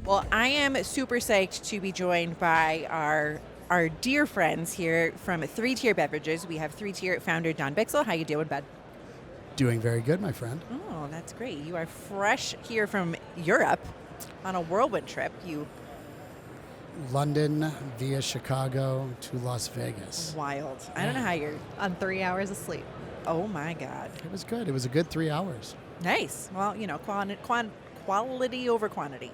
Well, I am super psyched to be joined by our dear friends here from Tier Beverages. We have Tier founder Donn Bichsel. How you doing, bud? Doing very good, my friend. Oh, that's great. You are fresh here from Europe on a whirlwind trip. You London via Chicago to Las Vegas. wild. I don't know how you're. On 3 hours of sleep. Oh my God. It was good. It was a good 3 hours. Nice. Well, quality over quantity.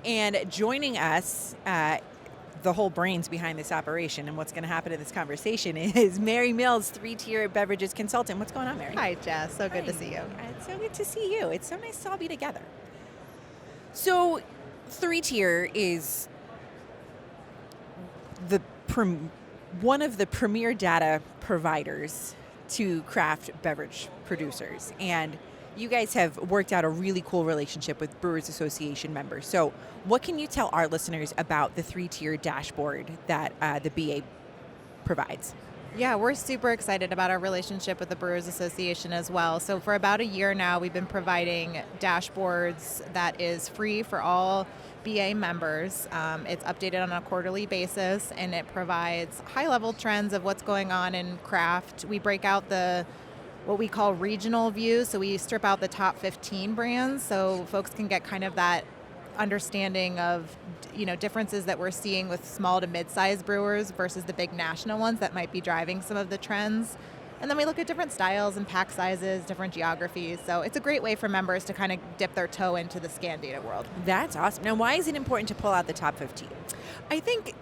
And joining us, the whole brains behind this operation and what's going to happen in this conversation is Mary Mills, Tier Beverages consultant. What's going on, Mary? Hi, Jess. So good to see you. It's so good to see you. It's so nice to all be together. So, Tier is one of the premier data providers to craft beverage producers. And you guys have worked out a really cool relationship with Brewers Association members. So what can you tell our listeners about the Tier dashboard that the BA provides? Yeah, we're super excited about our relationship with the Brewers Association as well. So for about a year now, we've been providing dashboards that is free for all BA members. It's updated on a quarterly basis, and it provides high-level trends of what's going on in craft. We break out what we call regional views. So we strip out the top 15 brands so folks can get kind of that understanding of differences that we're seeing with small to mid-sized brewers versus the big national ones that might be driving some of the trends. And then we look at different styles and pack sizes, different geographies. So it's a great way for members to kind of dip their toe into the scan data world. That's awesome. Now, why is it important to pull out the top 15? I think,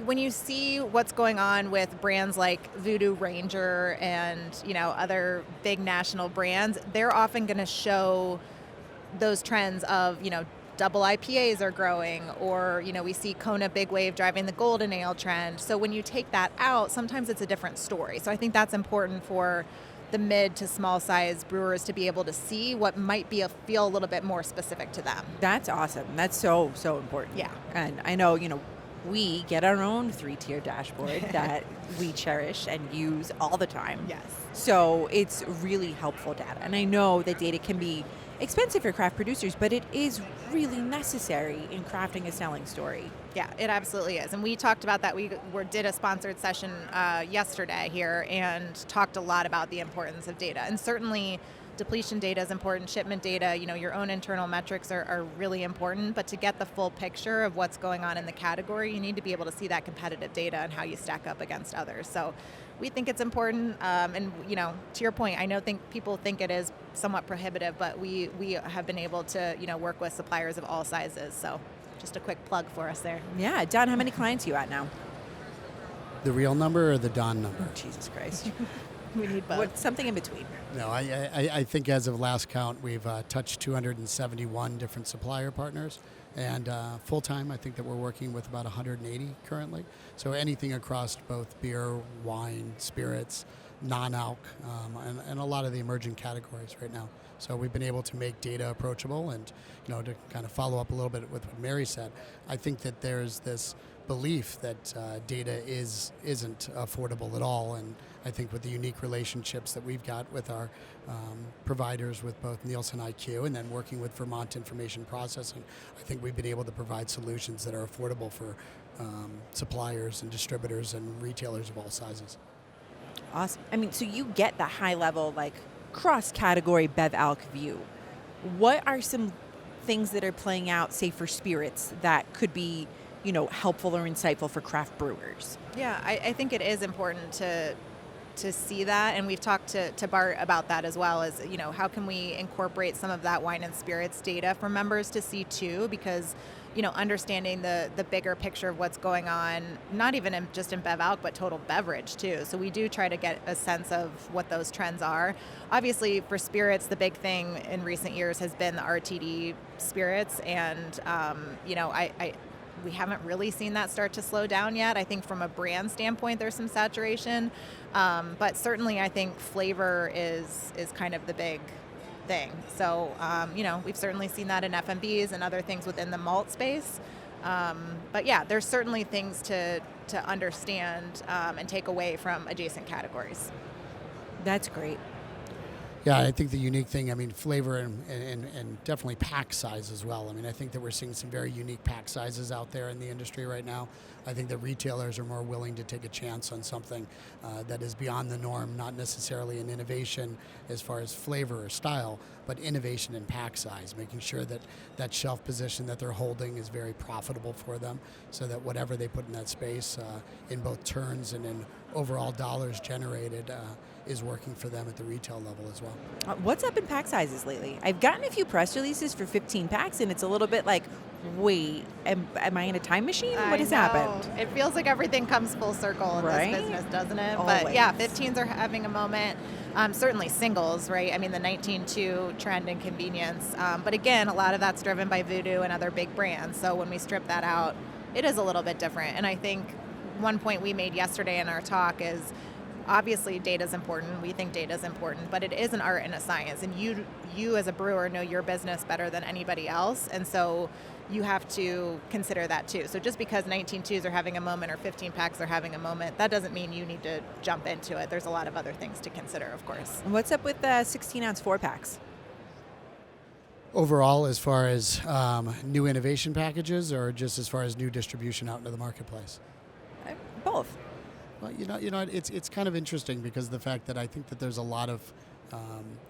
when you see what's going on with brands like Voodoo Ranger and, other big national brands, they're often going to show those trends of, double IPAs are growing, or, we see Kona Big Wave driving the golden ale trend. So when you take that out, sometimes it's a different story. So I think that's important for the mid to small size brewers to be able to see what might feel a little bit more specific to them. That's awesome. That's so, so important. Yeah. And I know, we get our own Tier dashboard that we cherish and use all the time. Yes. So it's really helpful data. And I know that data can be expensive for craft producers, but it is really necessary in crafting a selling story. Yeah, it absolutely is. And we talked about that. We did a sponsored session yesterday here and talked a lot about the importance of data. And certainly depletion data is important, shipment data, your own internal metrics are really important, but to get the full picture of what's going on in the category, you need to be able to see that competitive data and how you stack up against others. So we think it's important, and to your point, people think it is somewhat prohibitive, but we have been able to work with suppliers of all sizes. So just a quick plug for us there. Yeah, Donn, how many clients are you at now? The real number or the Donn number? Oh, Jesus Christ. We need both. Something in between. No, I think as of last count, we've touched 271 different supplier partners. And full-time, I think that we're working with about 180 currently. So anything across both beer, wine, spirits, non-alc, and a lot of the emerging categories right now. So we've been able to make data approachable, and to kind of follow up a little bit with what Mary said, I think that there's this belief that data isn't affordable at all, and I think with the unique relationships that we've got with our providers with both Nielsen IQ and then working with Vermont Information Processing, I think we've been able to provide solutions that are affordable for suppliers and distributors and retailers of all sizes. Awesome. I mean, so you get the high level, cross-category Bev-Alc view. What are some things that are playing out, say, for spirits that could be helpful or insightful for craft brewers? Yeah, I think it is important to see that, and we've talked to Bart about that as well, as how can we incorporate some of that wine and spirits data for members to see too, because understanding the bigger picture of what's going on, not even just in Bev-Alc, but total beverage too. So we do try to get a sense of what those trends are. Obviously for spirits, the big thing in recent years has been the RTD spirits, and we haven't really seen that start to slow down yet. I think from a brand standpoint, there's some saturation, but certainly I think flavor is kind of the big thing. So, we've certainly seen that in FMBs and other things within the malt space. But yeah, there's certainly things to understand and take away from adjacent categories. That's great. Yeah, I think the unique thing, I mean, flavor and definitely pack size as well. I mean, I think that we're seeing some very unique pack sizes out there in the industry right now. I think that retailers are more willing to take a chance on something that is beyond the norm, not necessarily an innovation as far as flavor or style, but innovation in pack size, making sure that that shelf position that they're holding is very profitable for them, so that whatever they put in that space, in both turns and in overall dollars generated, is working for them at the retail level as well. What's up in pack sizes lately? I've gotten a few press releases for 15 packs, and it's a little bit like, wait, am I in a time machine? What has happened? It feels like everything comes full circle in this business, doesn't it? Always. But yeah, 15s are having a moment. Certainly singles, right? I mean, the 19.2 trend and convenience. But again, a lot of that's driven by Voodoo and other big brands. So when we strip that out, it is a little bit different. And I think one point we made yesterday in our talk is, obviously, data is important. We think data is important, but it is an art and a science. And you as a brewer know your business better than anybody else. And so you have to consider that too. So just because 19.2s are having a moment or 15 packs are having a moment, that doesn't mean you need to jump into it. There's a lot of other things to consider, of course. And what's up with the 16-ounce 4-packs? Overall, as far as new innovation packages, or just as far as new distribution out into the marketplace? Both. Well, it's kind of interesting because of the fact that I think that there's a lot of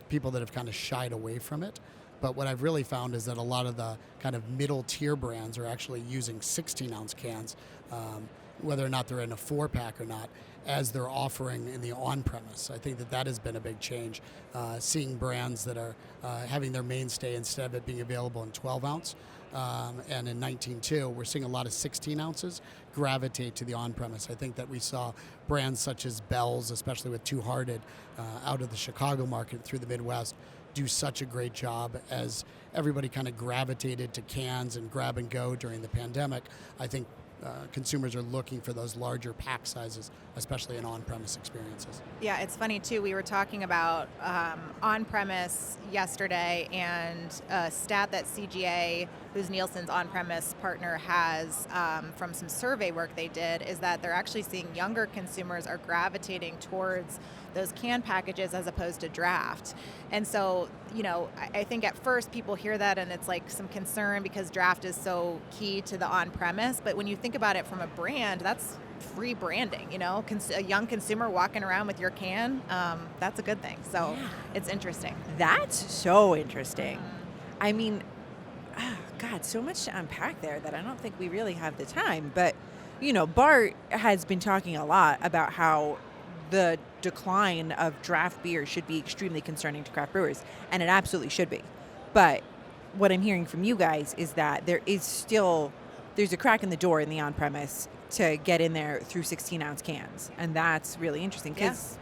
people that have kind of shied away from it. But what I've really found is that a lot of the kind of middle tier brands are actually using 16-ounce cans, whether or not they're in a 4-pack or not, as they're offering in the on-premise. I think that has been a big change, seeing brands that are having their mainstay, instead of it being available in 12-ounce, and in 19.2, we're seeing a lot of 16 ounces gravitate to the on-premise. I think that we saw brands such as Bell's, especially with Two Hearted, out of the Chicago market through the Midwest, do such a great job as everybody kind of gravitated to cans and grab and go during the pandemic. I think consumers are looking for those larger pack sizes, especially in on-premise experiences. Yeah, it's funny too. We were talking about on-premise yesterday, and a stat that CGA, who's Nielsen's on-premise partner, has from some survey work they did, is that they're actually seeing younger consumers are gravitating towards those can packages as opposed to draft. And so, I think at first people hear that and it's like some concern because draft is so key to the on-premise. But when you think about it from a brand, that's free branding, a young consumer walking around with your can, that's a good thing. So It's interesting. That's so interesting. I mean, God, so much to unpack there that I don't think we really have the time. But, Bart has been talking a lot about how the decline of draft beer should be extremely concerning to craft brewers, and it absolutely should be. But what I'm hearing from you guys is that there's a crack in the door in the on-premise to get in there through 16-ounce cans, and that's really interesting because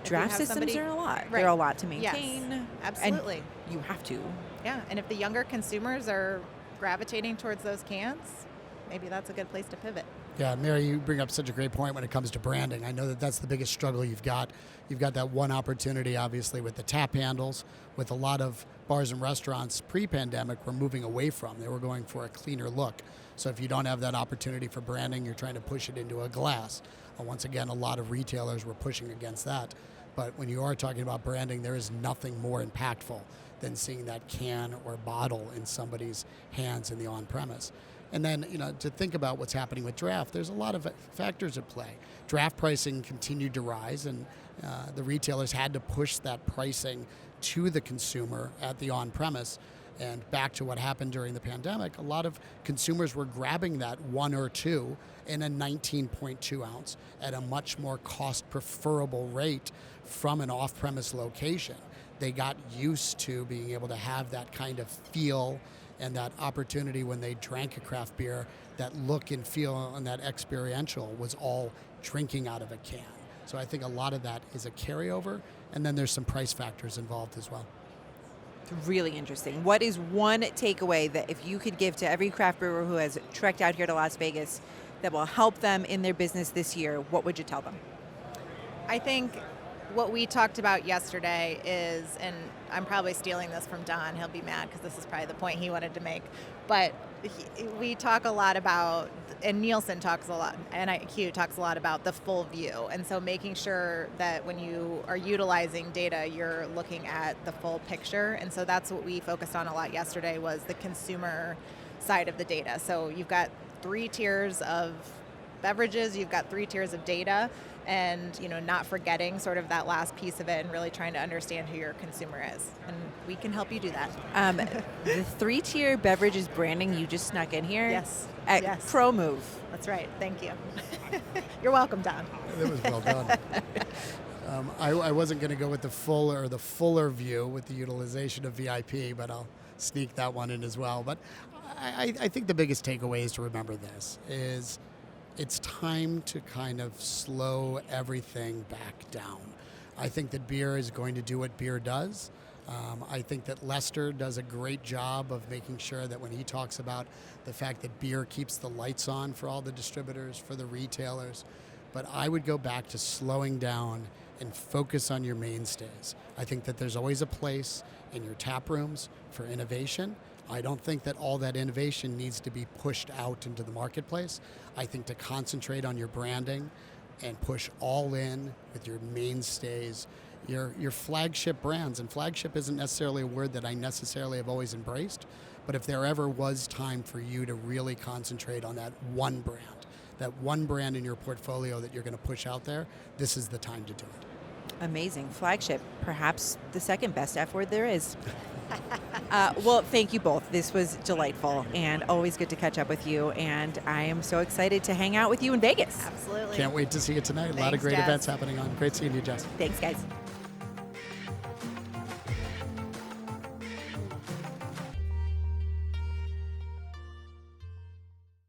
draft systems are a lot. Right. They're a lot to maintain. Yes, absolutely. And you have to. Yeah, and if the younger consumers are gravitating towards those cans, maybe that's a good place to pivot. Yeah, Mary, you bring up such a great point when it comes to branding. I know that that's the biggest struggle you've got. You've got that one opportunity, obviously, with the tap handles, with a lot of bars and restaurants pre-pandemic were moving away from. They were going for a cleaner look. So if you don't have that opportunity for branding, you're trying to push it into a glass. Once again, a lot of retailers were pushing against that. But when you are talking about branding, there is nothing more impactful than seeing that can or bottle in somebody's hands in the on-premise. And then, to think about what's happening with draft, there's a lot of factors at play. Draft pricing continued to rise, and the retailers had to push that pricing to the consumer at the on-premise. And back to what happened during the pandemic, a lot of consumers were grabbing that one or two in a 19.2 ounce at a much more cost preferable rate from an off-premise location. They got used to being able to have that kind of feel and that opportunity when they drank a craft beer, that look and feel and that experiential was all drinking out of a can. So I think a lot of that is a carryover, and then there's some price factors involved as well. It's really interesting. What is one takeaway that if you could give to every craft brewer who has trekked out here to Las Vegas that will help them in their business this year, what would you tell them? I think what we talked about yesterday is, and I'm probably stealing this from Don, he'll be mad because this is probably the point he wanted to make, but we talk a lot about, and Nielsen talks a lot, and IQ talks a lot about the full view. And so making sure that when you are utilizing data, you're looking at the full picture. And so that's what we focused on a lot yesterday, was the consumer side of the data. So you've got 3 tiers of beverages, you've got 3 tiers of data, and not forgetting sort of that last piece of it and really trying to understand who your consumer is. And we can help you do that. The 3-tier beverages branding you just snuck in here. Yes. Pro move. That's right. Thank you. You're welcome, Don. That was well done. I wasn't going to go with the fuller view with the utilization of VIP, but I'll sneak that one in as well. But I think the biggest takeaway is to remember this is it's time to kind of slow everything back down. I think that beer is going to do what beer does. I think that Lester does a great job of making sure that when he talks about the fact that beer keeps the lights on for all the distributors, for the retailers, but I would go back to slowing down and focus on your mainstays. I think that there's always a place in your tap rooms for innovation. I don't think that all that innovation needs to be pushed out into the marketplace. I think to concentrate on your branding and push all in with your mainstays, your flagship brands. And flagship isn't necessarily a word that I necessarily have always embraced, but if there ever was time for you to really concentrate on that one brand in your portfolio that you're going to push out there, this is the time to do it. Amazing. Flagship, perhaps the second best F word there is. Well, thank you both. This was delightful and always good to catch up with you. And I am so excited to hang out with you in Vegas. Absolutely. Can't wait to see you tonight. A lot of great events happening on. Great seeing you, Jess. Thanks, guys.